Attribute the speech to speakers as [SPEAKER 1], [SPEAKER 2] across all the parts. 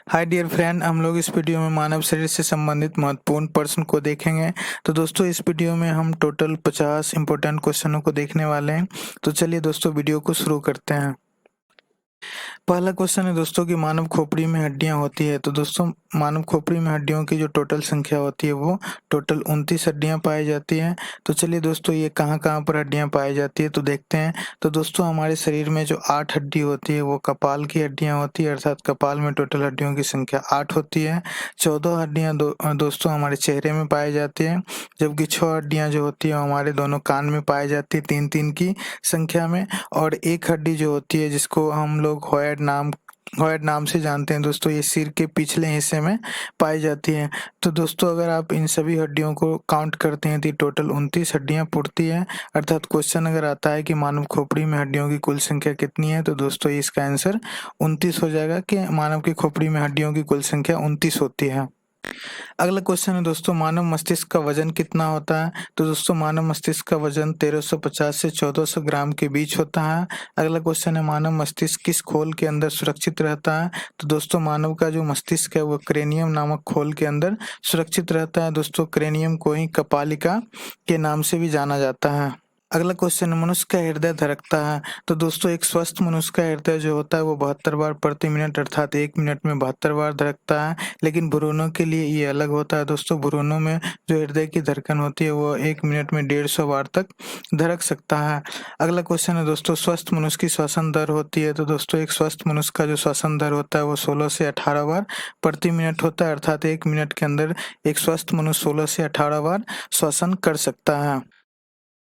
[SPEAKER 1] Hi dear friend, हम लोग इस वीडियो में मानव शरीर से संबंधित महत्वपूर्ण प्रश्न को देखेंगे। तो दोस्तों इस वीडियो में हम टोटल 50 इंपॉर्टेंट क्वेश्चनों को देखने वाले हैं। तो चलिए दोस्तों वीडियो को शुरू करते हैं। पहला क्वेश्चन है दोस्तों कि मानव खोपड़ी में हड्डियां होती है। तो दोस्तों मानव खोपड़ी में हड्डियों की जो टोटल संख्या होती है वो टोटल 29 हड्डियां पाई जाती हैं। तो चलिए दोस्तों ये कहाँ कहाँ पर हड्डियां पाई जाती है तो देखते हैं। तो दोस्तों हमारे शरीर में जो 8 हड्डी होती है वो कपाल की हड्डियां होती है, अर्थात कपाल में टोटल हड्डियों की संख्या 8 होती है। 14 हड्डियां दोस्तों हमारे चेहरे में पाई जाती है, जबकि 6 हड्डियां जो होती है वो हमारे दोनों कान में पाई जाती है, 3-3 की संख्या में। और एक हड्डी जो होती है जिसको हम लोग हॉयड नाम से जानते हैं दोस्तों, ये सिर के पिछले हिस्से में पाई जाती है। तो दोस्तों अगर आप इन सभी हड्डियों को काउंट करते हैं तो टोटल 29 हड्डियां पड़ती है। अर्थात क्वेश्चन अगर आता है कि मानव खोपड़ी में हड्डियों की कुल संख्या कितनी है तो दोस्तों इसका आंसर 29 हो जाएगा कि मानव की खोपड़ी में हड्डियों की कुल संख्या 29 होती है। अगला क्वेश्चन है दोस्तों मानव मस्तिष्क का वजन कितना होता है। तो दोस्तों मानव मस्तिष्क का वजन 1350 से 1400 ग्राम के बीच होता है। अगला क्वेश्चन है मानव मस्तिष्क किस खोल के अंदर सुरक्षित रहता है। तो दोस्तों मानव का जो मस्तिष्क है वो क्रेनियम नामक खोल के अंदर सुरक्षित रहता है। दोस्तों क्रेनियम को ही कपालिका के नाम से भी जाना जाता है। अगला क्वेश्चन है मनुष्य का हृदय धड़कता है। तो दोस्तों एक स्वस्थ मनुष्य का हृदय जो होता है वो 72 बार प्रति मिनट अर्थात 1 मिनट में 72 बार धड़कता है। लेकिन भ्रूणों के लिए ये अलग होता है दोस्तों, भ्रूणों में जो हृदय की धड़कन होती है वो 1 मिनट में 150 बार तक धड़क सकता है। अगला क्वेश्चन है दोस्तों स्वस्थ मनुष्य की श्वसन दर होती है। तो दोस्तों एक स्वस्थ मनुष्य का जो श्वसन दर होता है वो 16 से 18 बार प्रति मिनट होता है, अर्थात 1 मिनट के अंदर एक स्वस्थ मनुष्य 16 से 18 बार श्वसन कर सकता है।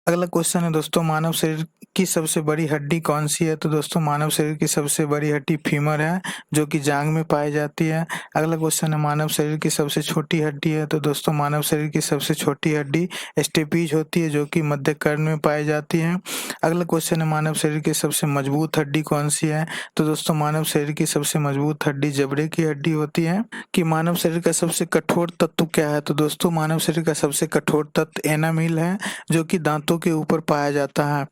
[SPEAKER 1] अगला क्वेश्चन है दोस्तों मानव शरीर की सबसे बड़ी हड्डी कौन सी है। तो दोस्तों मानव शरीर की सबसे बड़ी हड्डी फीमर है जो कि जांघ में पाई जाती है। अगला क्वेश्चन है मानव शरीर की सबसे छोटी हड्डी है। तो दोस्तों मानव शरीर की सबसे छोटी हड्डी स्टेपीज होती है जो कि मध्य कर्ण में पाई जाती है। अगला क्वेश्चन है मानव शरीर की सबसे मजबूत हड्डी कौन सी है। तो दोस्तों मानव शरीर की सबसे मजबूत हड्डी जबड़े की हड्डी होती है। कि मानव शरीर का सबसे कठोर तत्व क्या है। तो दोस्तों मानव शरीर का सबसे कठोर तत्व एनामिल है जो कि दांतों के ऊपर पाया जाता है।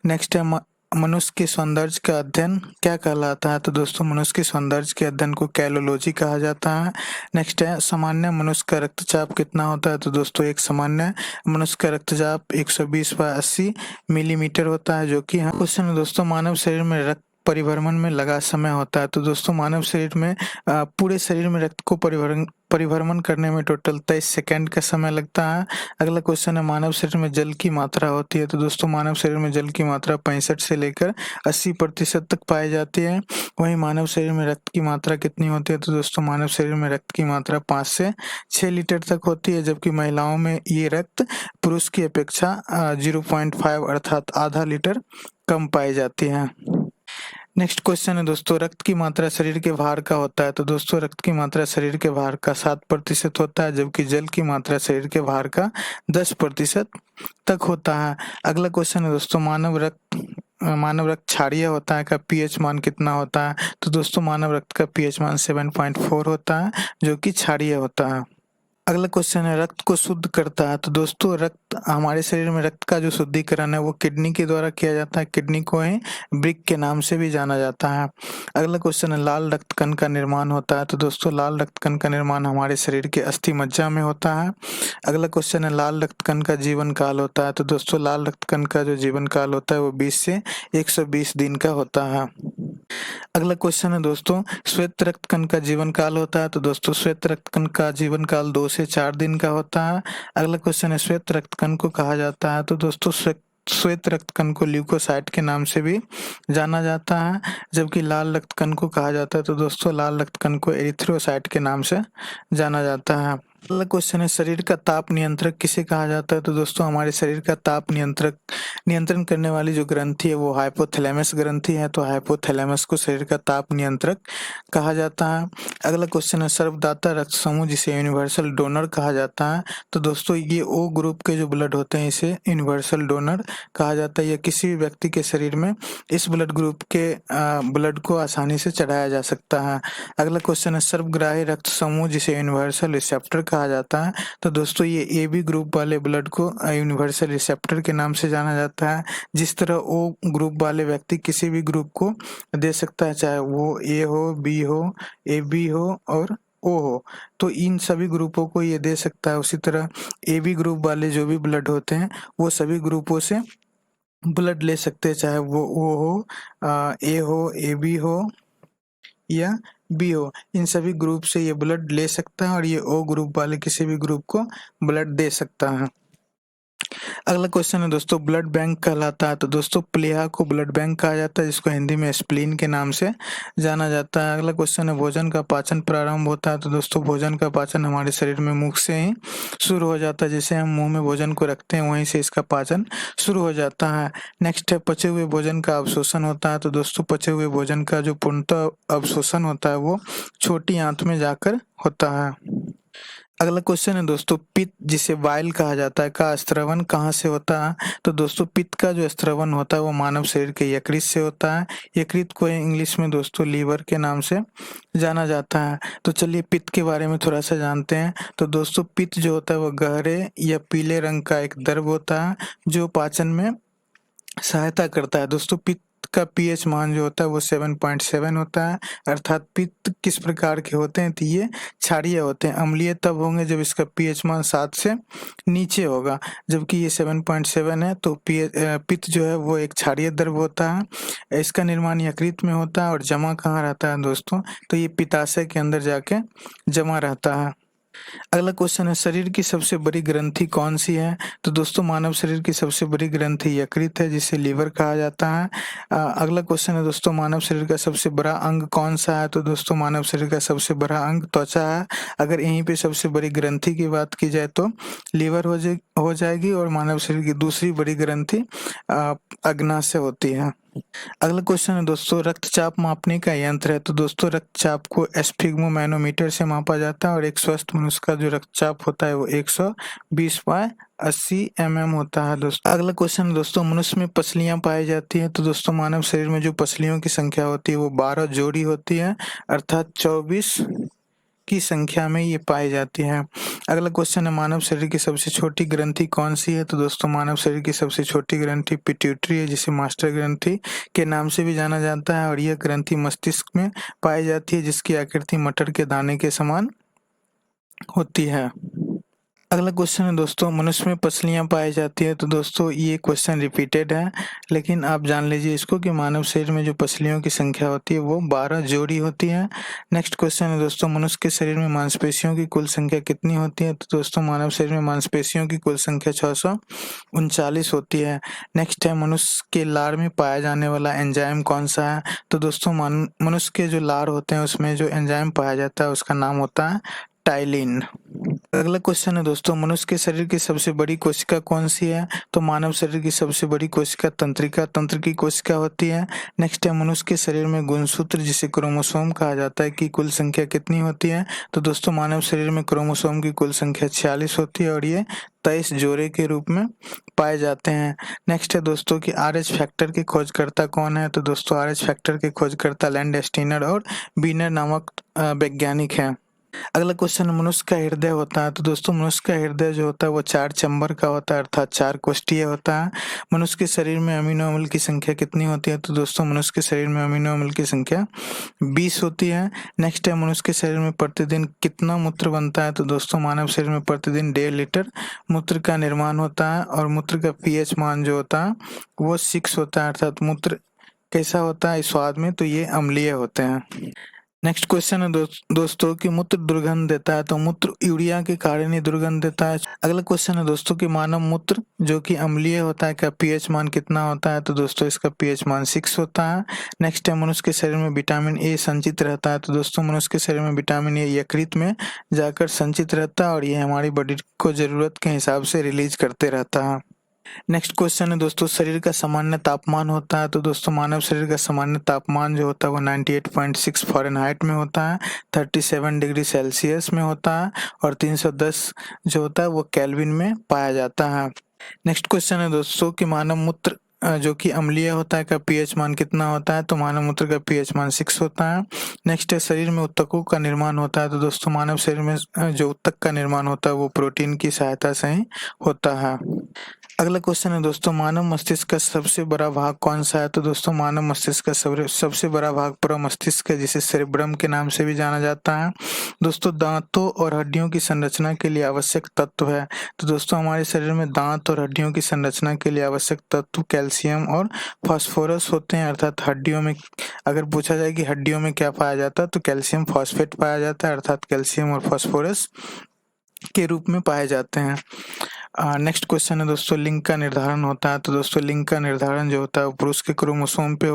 [SPEAKER 1] नेक्स्ट है मनुष्य के सौंदर्य का अध्ययन क्या कहलाता है। तो दोस्तों मनुष्य के सौंदर्य के अध्ययन को कैलोलॉजी कहा जाता है। नेक्स्ट है सामान्य मनुष्य का रक्तचाप कितना होता है। तो दोस्तों एक सामान्य मनुष्य का रक्तचाप 120/80 मिलीमीटर होता है जो कि क्वेश्चन है दोस्तों मानव शरीर में रक्त परिभ्रमण में लगा समय होता है। तो दोस्तों मानव शरीर में पूरे शरीर में रक्त को परिभ्रमण करने में टोटल 23 सेकंड का समय लगता है। अगला क्वेश्चन है मानव शरीर में जल की मात्रा होती है। तो दोस्तों मानव शरीर में जल की मात्रा 65 से लेकर 80% तक पाई जाती है। वहीं मानव शरीर में रक्त की मात्रा कितनी होती है। तो दोस्तों मानव शरीर में रक्त की मात्रा 5 से 6 लीटर तक होती है, जबकि महिलाओं में ये रक्त पुरुष की अपेक्षा 0.5 अर्थात आधा लीटर कम पाई जाती है। नेक्स्ट क्वेश्चन है दोस्तों रक्त की मात्रा शरीर के भार का होता है। तो दोस्तों रक्त की मात्रा शरीर के भार का 7% होता है, जबकि जल की मात्रा शरीर के भार का 10% तक होता है। अगला क्वेश्चन है दोस्तों मानव रक्त क्षारीय होता है का पीएच मान कितना होता है। तो दोस्तों मानव रक्त का पीएच मान 7.4 होता है जो कि क्षारीय होता है। अगला क्वेश्चन है रक्त को शुद्ध करता है। तो दोस्तों रक्त हमारे शरीर में रक्त का जो शुद्धिकरण है वो किडनी के द्वारा किया जाता है, किडनी को ही ब्रिक के नाम से भी जाना जाता है। अगला क्वेश्चन है लाल रक्त कण का निर्माण होता है। तो दोस्तों लाल रक्त कण का निर्माण हमारे शरीर के अस्थि मज्जा में होता है। अगला क्वेश्चन है लाल रक्त कण का जीवन काल होता है। तो दोस्तों लाल रक्त कण का जो जीवन काल होता है वो 20 से 120 दिन का होता है। अगला क्वेश्चन है दोस्तों श्वेत रक्त कण का जीवन काल होता है। तो दोस्तों श्वेत रक्त कण का जीवन काल 2 से 4 दिन का होता है। अगला क्वेश्चन है श्वेत रक्त कण को कहा जाता है। तो दोस्तों श्वेत रक्त कण को ल्यूकोसाइट के नाम से भी जाना जाता है, जबकि लाल रक्त कण को कहा जाता है तो दोस्तों लाल रक्त कण को एरिथ्रोसाइट के नाम से जाना जाता है। अगला क्वेश्चन है शरीर का ताप नियंत्रक किसे कहा जाता है। तो दोस्तों हमारे शरीर का ताप नियंत्रण करने वाली जो ग्रंथि है वो हाइपोथैलेमस ग्रंथि है। तो हाइपोथैलेमस को शरीर का ताप नियंत्रक कहा जाता है। अगला क्वेश्चन है सर्वदाता रक्त समूह जिसे यूनिवर्सल डोनर कहा जाता है। तो दोस्तों ये ओ ग्रुप के जो ब्लड होते हैं इसे यूनिवर्सल डोनर कहा जाता है। या किसी भी व्यक्ति के शरीर में इस ब्लड ग्रुप के ब्लड को आसानी से चढ़ाया जा सकता है। अगला क्वेश्चन है सर्वग्राही रक्त समूह जिसे यूनिवर्सल रिसेप्टर कहा जाता है। तो दोस्तों ये ए बी ग्रुप वाले ब्लड को यूनिवर्सल रिसेप्टर के नाम से जाना जाता है। जिस तरह ओ ग्रुप वाले व्यक्ति किसी भी ग्रुप को दे सकता है, चाहे वो ए हो, बी हो, ए बी हो और ओ हो, तो इन सभी ग्रुपों को ये दे सकता है। उसी तरह ए बी ग्रुप वाले जो भी ब्लड होते हैं वो सभी ग्रुपों से ब्लड ले सकते हैं, चाहे वो ओ हो, ए हो, ए बी हो या बी हो। इन सभी ग्रुप से ये ब्लड ले सकता है और ये ओ ग्रुप वाले किसी भी ग्रुप को ब्लड दे सकता है। अगला क्वेश्चन है दोस्तों, ब्लड बैंक कहलाता है। तो दोस्तों प्लीहा को ब्लड बैंक कहा जाता है, जिसको हिंदी में स्प्लीन के नाम से जाना जाता है। अगला क्वेश्चन है, भोजन का पाचन प्रारंभ होता है। तो दोस्तों भोजन का पाचन हमारे शरीर में मुख से ही शुरू हो जाता है। जैसे हम मुंह में भोजन को रखते हैं वहीं से इसका पाचन शुरू हो जाता है। नेक्स्ट है, पचे हुए भोजन का अवशोषण होता है। तो दोस्तों पचे हुए भोजन का जो पूर्णतः अवशोषण होता है वो छोटी आंत में जाकर होता है। अगला क्वेश्चन है दोस्तों, पित्त जिसे वाइल कहा जाता है का स्त्रवन कहाँ से होता है। तो दोस्तों पित्त का जो स्त्रवन होता है वो मानव शरीर के यकृत से होता है। यकृत को इंग्लिश में दोस्तों लीवर के नाम से जाना जाता है। तो चलिए पित्त के बारे में थोड़ा सा जानते हैं। तो दोस्तों पित्त जो होता है वो गहरे या पीले रंग का एक द्रव होता है जो पाचन में सहायता करता है। दोस्तों पित्त का पीएच मान जो होता है वो 7.7 होता है। अर्थात पित्त किस प्रकार के होते हैं, तो ये क्षारीय होते हैं। अम्लीय तब होंगे जब इसका पीएच मान 7 से नीचे होगा, जबकि ये 7.7 है। तो पित्त जो है वो एक क्षारीय द्रव होता है। इसका निर्माण यकृत में होता है और जमा कहाँ रहता है दोस्तों, तो ये पित्ताशय के अंदर जाके जमा रहता है। अगला क्वेश्चन है, शरीर की सबसे बड़ी ग्रंथि कौन सी है। तो दोस्तों मानव शरीर की सबसे बड़ी ग्रंथि यकृत है, जिसे लीवर कहा जाता है। अगला क्वेश्चन है दोस्तों, मानव शरीर का सबसे बड़ा अंग कौन सा है। तो दोस्तों मानव शरीर का सबसे बड़ा अंग त्वचा है। अगर यहीं पे सबसे बड़ी ग्रंथि की बात की जाए तो लीवर हो जाएगी और मानव शरीर की दूसरी बड़ी ग्रंथि अग्नाशय होती है। अगला क्वेश्चन है दोस्तों, रक्तचाप मापने का यंत्र है। तो दोस्तों रक्तचाप को एस्फिग्मोमैनोमीटर से मापा जाता है और एक स्वस्थ मनुष्य का जो रक्तचाप होता है वो 120/80 mm होता है दोस्तों। अगला क्वेश्चन दोस्तों, मनुष्य में पसलियां पाई जाती है। तो दोस्तों मानव शरीर में जो पसलियों की संख्या होती है वो 12 जोड़ी होती है, अर्थात 24 की संख्या में ये पाई जाती है। अगला क्वेश्चन है, मानव शरीर की सबसे छोटी ग्रंथि कौन सी है। तो दोस्तों मानव शरीर की सबसे छोटी ग्रंथि पिट्यूटरी है, जिसे मास्टर ग्रंथि के नाम से भी जाना जाता है और यह ग्रंथि मस्तिष्क में पाई जाती है, जिसकी आकृति मटर के दाने के समान होती है। अगला क्वेश्चन है दोस्तों, मनुष्य में पसलियां पाई जाती है। तो दोस्तों ये क्वेश्चन रिपीटेड है, लेकिन आप जान लीजिए इसको कि मानव शरीर में जो पसलियों की संख्या होती है वो 12 जोड़ी होती है। नेक्स्ट क्वेश्चन है दोस्तों, मनुष्य के शरीर में मांसपेशियों की कुल संख्या कितनी होती है। तो दोस्तों मानव शरीर में मांसपेशियों की कुल संख्या 639 होती है। नेक्स्ट है, मनुष्य के लार में पाया जाने वाला एंजाइम कौन सा है। तो दोस्तों मनुष्य के जो लार होते हैं उसमें जो एंजाइम पाया जाता है उसका नाम होता है टाइलिन। अगला क्वेश्चन है दोस्तों, मनुष्य के शरीर की सबसे बड़ी कोशिका कौन सी है। तो मानव शरीर की सबसे बड़ी कोशिका तंत्रिका तंत्र की कोशिका होती है। नेक्स्ट है, मनुष्य के शरीर में गुणसूत्र जिसे क्रोमोसोम कहा जाता है की कुल संख्या कितनी होती है। तो दोस्तों मानव शरीर में क्रोमोसोम की कुल संख्या 46 होती है और ये 23 जोड़े के रूप में पाए जाते हैं। नेक्स्ट है दोस्तों कि RH फैक्टर के खोजकर्ता कौन है। तो दोस्तों RH फैक्टर के खोजकर्ता लैंडस्टीनर और बीनर नामक वैज्ञानिक हैं। अगला क्वेश्चन, मनुष्य का हृदय होता है। तो दोस्तों मनुष्य का हृदय जो होता है वो 4 चैम्बर का होता है, अर्थात 4 कोष्ठीय होता है। मनुष्य के शरीर में अमीनो अम्ल की संख्या कितनी होती है। तो दोस्तों मनुष्य के शरीर में अमीनो अम्ल की संख्या 20 होती है। नेक्स्ट है, मनुष्य के शरीर में प्रतिदिन कितना मूत्र बनता है। तो दोस्तों मानव शरीर में प्रतिदिन 1.5 लीटर मूत्र का निर्माण होता है और मूत्र का pH मान जो होता है वो 6 होता है, अर्थात मूत्र कैसा होता है इस स्वाद में, तो ये अम्लीय होते हैं। नेक्स्ट क्वेश्चन है दोस्तों कि मूत्र दुर्गंध देता है। तो मूत्र यूरिया के कारण ही दुर्गंध देता है। अगला क्वेश्चन है दोस्तों कि मानव मूत्र जो कि अम्लीय होता है का पीएच मान कितना होता है। तो दोस्तों इसका पीएच मान 6 होता है। नेक्स्ट है, मनुष्य के शरीर में विटामिन ए संचित रहता है। तो दोस्तों मनुष्य के शरीर में विटामिन ए यकृत में जाकर संचित रहता है और ये हमारी बॉडी को जरूरत के हिसाब से रिलीज करते रहता है। नेक्स्ट क्वेश्चन है दोस्तों, शरीर का सामान्य तापमान होता है। तो दोस्तों मानव शरीर का सामान्य तापमान जो होता है वो 98.6 फ़ारेनहाइट में होता है, 37 डिग्री सेल्सियस में होता है और 310 जो होता है वो केल्विन में पाया जाता है। नेक्स्ट क्वेश्चन है दोस्तों कि मानव मूत्र जो कि अम्लीय होता है का पीएच मान कितना होता है, तो मानव मूत्र का पीएच मान 6 होता है। नेक्स्ट है शरीर में ऊतकों का निर्माण होता है, तो दोस्तों मानव शरीर में जो ऊतक का निर्माण होता है वो प्रोटीन की सहायता से ही होता है। अगला क्वेश्चन है दोस्तों, मानव मस्तिष्क का सबसे बड़ा भाग कौन सा है, तो दोस्तों मानव मस्तिष्क का सबसे बड़ा भाग प्रमस्तिष्क है, जिसे सेरेब्रम के नाम से भी जाना जाता है। दोस्तों दांतों और हड्डियों की संरचना के लिए आवश्यक तत्व है, तो दोस्तों हमारे शरीर में दांत और हड्डियों की संरचना के लिए आवश्यक तत्व कैल्शियम और फास्फोरस होते हैं। अर्थात हड्डियों में अगर पूछा जाए कि हड्डियों में क्या पाया जाता है, तो कैल्शियम फॉस्फेट पाया जाता है, अर्थात कैल्शियम और फास्फोरस के रूप में पाए जाते हैं। नेक्स्ट क्वेश्चन है दोस्तों, लिंग का निर्धारण होता है, तो दोस्तों लिंग का निर्धारण जो होता है वो पुरुष के क्रोमोसोम पे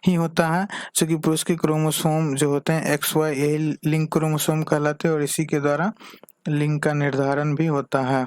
[SPEAKER 1] ही होता है, क्योंकि पुरुष के क्रोमोसोम जो होते हैं XY यही लिंग क्रोमोसोम कहलाते हैं और इसी के द्वारा लिंग का निर्धारण भी होता है।